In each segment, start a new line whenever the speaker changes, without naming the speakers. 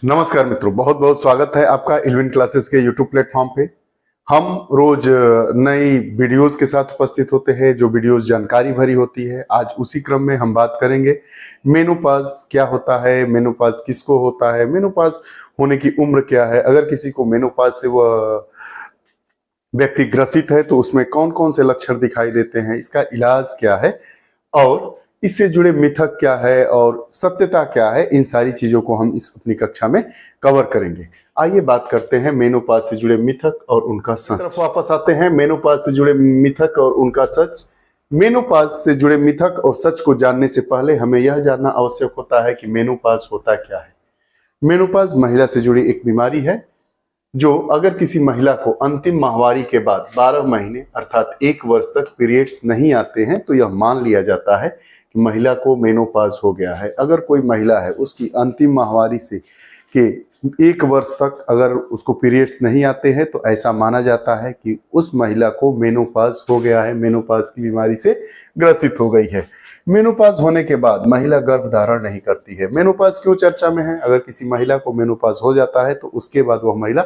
नमस्कार मित्रों, बहुत बहुत स्वागत है आपका इल्विन क्लासेस के यूट्यूब प्लेटफॉर्म पे। हम रोज नई वीडियोस के साथ उपस्थित होते हैं, जो वीडियोस जानकारी भरी होती है। आज उसी क्रम में हम बात करेंगे मेनोपॉज क्या होता है, मेनोपॉज किसको होता है, मेनोपॉज होने की उम्र क्या है, अगर किसी को मेनोपॉज से वह व्यक्ति ग्रसित है तो उसमें कौन कौन से लक्षण दिखाई देते हैं, इसका इलाज क्या है और इससे जुड़े मिथक क्या है और सत्यता क्या है, इन सारी चीजों को हम इस अपनी कक्षा में कवर करेंगे। आइए बात करते हैं मेनोपॉज से जुड़े मिथक और उनका सच। तरफ वापस आते हैं मेनोपॉज से जुड़े मिथक और उनका सच। मेनोपॉज से जुड़े मिथक और सच को जानने से पहले हमें यह जानना आवश्यक होता है कि मेनोपॉज होता क्या है। मेनोपॉज महिला से जुड़ी एक बीमारी है जो अगर किसी महिला को अंतिम माहवारी के बाद 12 महीने अर्थात 1 वर्ष तक पीरियड्स नहीं आते हैं तो यह मान लिया जाता है कि महिला को मेनोपॉज हो गया है। अगर कोई महिला है उसकी अंतिम माहवारी से के 1 वर्ष तक अगर उसको पीरियड्स नहीं आते हैं तो ऐसा माना जाता है कि उस महिला को मेनोपॉज हो गया है, मेनोपॉज की बीमारी से ग्रसित हो गई है। मेनोपॉज होने के बाद महिला गर्भ धारण नहीं करती है। मेनोपॉज क्यों चर्चा में है? अगर किसी महिला को मेनोपॉज हो जाता है तो उसके बाद वह महिला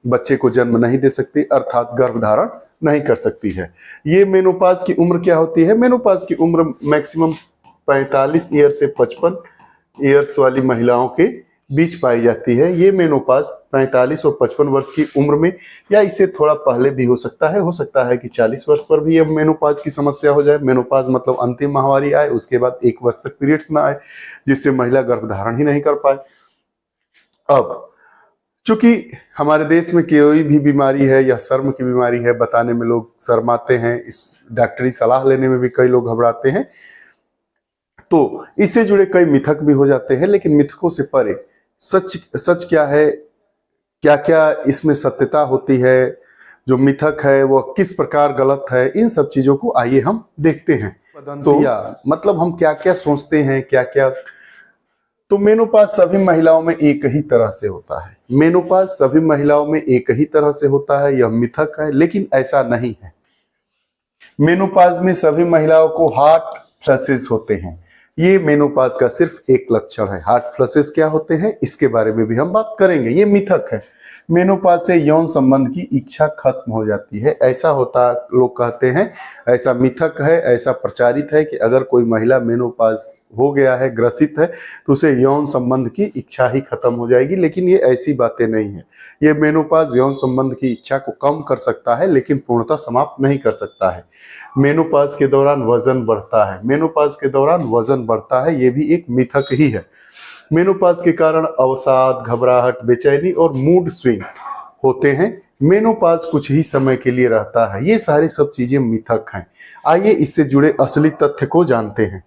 बच्चे को जन्म नहीं दे सकती, अर्थात गर्भ धारण नहीं कर सकती है। ये मेनोपॉज की उम्र क्या होती है? मेनोपॉज की उम्र मैक्सिमम 45 ईयर से 55 ईयर्स वाली महिलाओं के बीच पाई जाती है। ये मेनोपॉज 45 और 55 वर्ष की उम्र में या इससे थोड़ा पहले भी हो सकता है कि 40 वर्ष पर भी ये मेनोपॉज की समस्या हो जाए। मेनोपॉज मतलब अंतिम माहवारी आए, उसके बाद 1 वर्ष तक पीरियड्स ना आए, जिससे महिला गर्भधारण ही नहीं कर पाए। अब चूंकि हमारे देश में कोई भी बीमारी है या शर्म की बीमारी है, बताने में लोग शर्माते हैं, इस डॉक्टरी सलाह लेने में भी कई लोग घबराते हैं, तो इससे जुड़े कई मिथक भी हो जाते हैं। लेकिन मिथकों से परे सच क्या है, क्या क्या इसमें सत्यता होती है, जो मिथक है वो किस प्रकार गलत है, इन सब चीजों को आइए हम देखते हैं। तो मतलब हम क्या क्या सोचते हैं, क्या क्या। तो मेनोपॉज सभी महिलाओं में एक ही तरह से होता है। मेनोपॉज सभी महिलाओं में एक ही तरह से होता है, यह मिथक है, लेकिन ऐसा नहीं है। मेनोपॉज में सभी महिलाओं को हॉट फ्लैशेस होते हैं। ये मेनोपॉज का सिर्फ एक लक्षण है। हॉट फ्लैशेस क्या होते हैं इसके बारे में भी हम बात करेंगे। ये मिथक है। मेनोपॉज से यौन संबंध की इच्छा खत्म हो जाती है, ऐसा होता, लोग कहते हैं, ऐसा मिथक है, ऐसा प्रचारित है कि अगर कोई महिला मेनोपॉज हो गया है, ग्रसित है, तो उसे यौन संबंध की इच्छा ही खत्म हो जाएगी। लेकिन ये ऐसी बातें नहीं है। ये मेनोपॉज यौन संबंध की इच्छा को कम कर सकता है लेकिन पूर्णतः समाप्त नहीं कर सकता है। मेनोपॉज के दौरान वजन बढ़ता है। मेनोपॉज के दौरान वजन बढ़ता है, ये भी एक मिथक ही है। मेनोपॉज के कारण अवसाद, घबराहट, बेचैनी और मूड स्विंग होते हैं। मेनोपॉज कुछ ही समय के लिए रहता है। ये सारी सब चीजें मिथक हैं। आइए इससे जुड़े असली तथ्य को जानते हैं।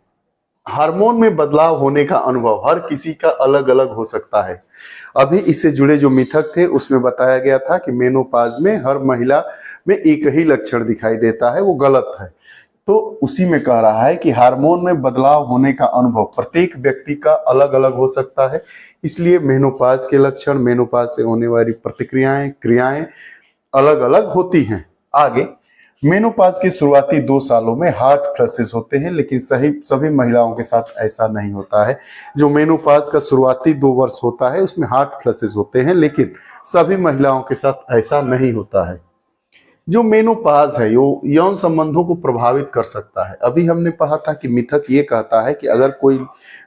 हार्मोन में बदलाव होने का अनुभव हर किसी का अलग अलग हो सकता है। अभी इससे जुड़े जो मिथक थे उसमें बताया गया था कि मेनोपॉज में हर महिला में एक ही लक्षण दिखाई देता है, वो गलत है। तो उसी में कह रहा है कि हार्मोन में बदलाव होने का अनुभव प्रत्येक व्यक्ति का अलग अलग हो सकता है, इसलिए मेनोपॉज के लक्षण, मेनोपॉज से होने वाली प्रतिक्रियाएं, क्रियाएं अलग अलग होती हैं। आगे, मेनोपॉज के शुरुआती 2 सालों में हॉट फ्लैशेस होते हैं, लेकिन सभी महिलाओं के साथ ऐसा नहीं होता है। जो मेनोपॉज का शुरुआती 2 वर्ष होता है उसमें हॉट फ्लैशेस होते हैं, लेकिन सभी महिलाओं के साथ ऐसा नहीं होता है। जो मेनोपॉज है वो यौन संबंधों को प्रभावित कर सकता है। अभी हमने पढ़ा था कि मिथक ये कहता है कि अगर कोई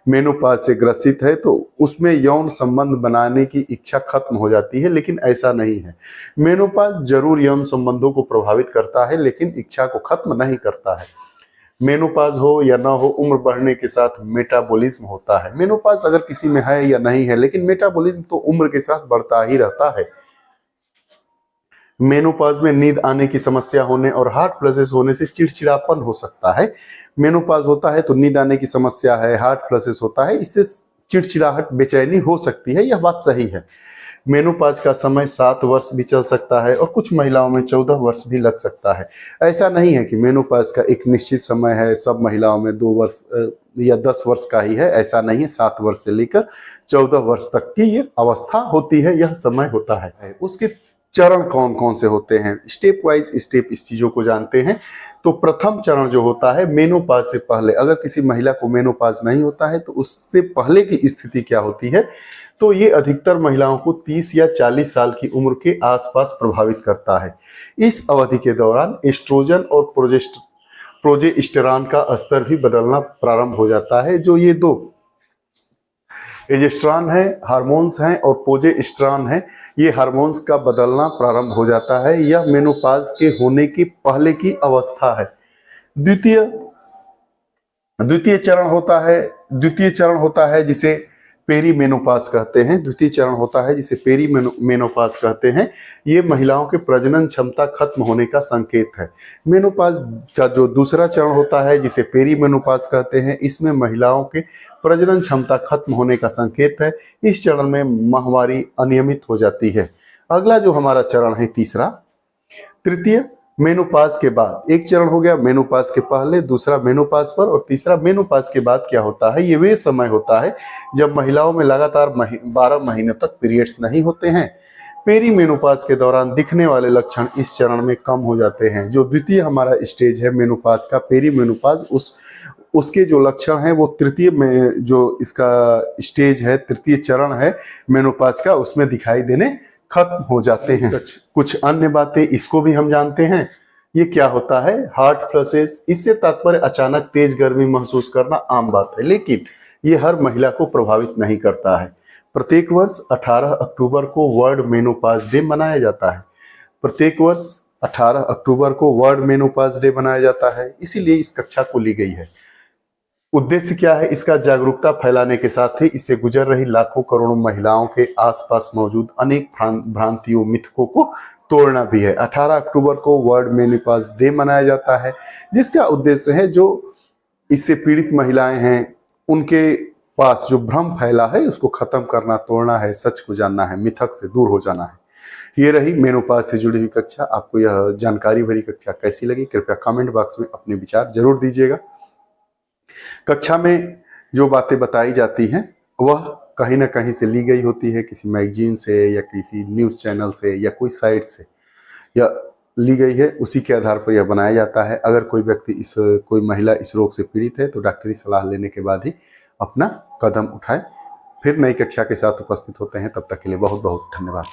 मेनोपॉज से ग्रसित है तो उसमें यौन संबंध बनाने की इच्छा खत्म हो जाती है, लेकिन ऐसा नहीं है। मेनोपॉज जरूर यौन संबंधों को प्रभावित करता है लेकिन इच्छा को खत्म नहीं करता है। मेनोपॉज हो या ना हो, उम्र बढ़ने के साथ मेटाबॉलिज्म होता है। मेनोपॉज अगर किसी में है या नहीं है, लेकिन मेटाबॉलिज्म तो उम्र के साथ बढ़ता ही रहता है। मेनोपॉज में नींद आने की समस्या होने और हॉट फ्लैशेस होने से चिड़चिड़ापन हो सकता है। मेनोपॉज होता है तो नींद आने की समस्या है, हॉट फ्लैशेस होता है, इससे चिड़चिड़ाहट, बेचैनी हो सकती है, यह बात सही है। मेनोपॉज का समय 7 वर्ष भी चल सकता है और कुछ महिलाओं में 14 वर्ष भी लग सकता है। ऐसा नहीं है कि मेनोपॉज का एक निश्चित समय है, सब महिलाओं में 2 वर्ष या 10 वर्ष का ही है, ऐसा नहीं है। 7 वर्ष से लेकर 14 वर्ष तक की ये अवस्था होती है, यह समय होता है। उसके चरण कौन कौन से होते हैं, स्टेप वाइज स्टेप इस चीजों को जानते हैं। तो प्रथम चरण जो होता है मेनोपाज से पहले, अगर किसी महिला को मेनोपाज नहीं होता है तो उससे पहले की स्थिति क्या होती है, तो ये अधिकतर महिलाओं को 30 या 40 साल की उम्र के आसपास प्रभावित करता है। इस अवधि के दौरान एस्ट्रोजन और प्रोजेस्टेरॉन का स्तर भी बदलना प्रारंभ हो जाता है। जो ये दो एजेस्ट्रॉन है, हार्मोन्स हैं, और प्रोजेस्टेरॉन है, ये हार्मोन्स का बदलना प्रारंभ हो जाता है। यह मेनोपाज के होने के पहले की अवस्था है। द्वितीय चरण होता है जिसे पेरीमेनोपाज कहते हैं। द्वितीय चरण होता है जिसे पेरीमेनोपाज कहते हैं। ये महिलाओं के प्रजनन क्षमता खत्म होने का संकेत है। मेनोपाज का जो दूसरा चरण होता है जिसे पेरीमेनोपाज कहते हैं, इसमें महिलाओं के प्रजनन क्षमता खत्म होने का संकेत है। इस चरण में माहवारी अनियमित हो जाती है। अगला जो हमारा चरण है तीसरा, तृतीय मेनोपाज के बाद। एक चरण हो गया मेनोपाज के पहले, दूसरा मेनोपाज पर, और तीसरा मेनोपाज के बाद क्या होता है। ये वे समय होता है जब महिलाओं में लगातार 12 महीनों तक पीरियड्स नहीं होते हैं। पेरीमेनोपाज के दौरान दिखने वाले लक्षण इस चरण में कम हो जाते हैं। जो द्वितीय हमारा स्टेज है मेनोपाज का, पेरीमेनोपाज, उसके जो लक्षण हैं वो तृतीय में जो इसका स्टेज है, तृतीय चरण है मेनोपाज का, उसमें दिखाई देने खत्म हो जाते हैं। कुछ अन्य बातें इसको भी हम जानते हैं। ये क्या होता है, हॉट फ्लशेस। इससे तात्पर्य अचानक तेज गर्मी महसूस करना आम बात है, लेकिन ये हर महिला को प्रभावित नहीं करता है। प्रत्येक वर्ष 18 अक्टूबर को वर्ल्ड मेनोपाज डे मनाया जाता है। प्रत्येक वर्ष 18 अक्टूबर को वर्ल्ड मेनोपाज डे मनाया जाता है, इसीलिए इस कक्षा को ली गई है। उद्देश्य क्या है इसका, जागरूकता फैलाने के साथ ही इससे गुजर रही लाखों करोड़ों महिलाओं के आसपास मौजूद अनेक भ्रांतियों, मिथकों को तोड़ना भी है। 18 अक्टूबर को वर्ल्ड मेनोपाज डे मनाया जाता है, जिसका उद्देश्य है जो इससे पीड़ित महिलाएं हैं उनके पास जो भ्रम फैला है उसको खत्म करना, तोड़ना है, सच को जानना है, मिथक से दूर हो जाना है। ये रही मेनोपाज से जुड़ी हुई कक्षा। आपको यह जानकारी भरी कक्षा कैसी लगी, कृपया कमेंट बॉक्स में अपने विचार जरूर दीजिएगा। कक्षा में जो बातें बताई जाती हैं वह कहीं ना कहीं से ली गई होती है, किसी मैगजीन से या किसी न्यूज़ चैनल से या कोई साइट से या ली गई है, उसी के आधार पर यह बनाया जाता है। अगर कोई महिला इस रोग से पीड़ित है तो डॉक्टरी सलाह लेने के बाद ही अपना कदम उठाए। फिर नई कक्षा के साथ उपस्थित होते हैं, तब तक के लिए बहुत बहुत धन्यवाद।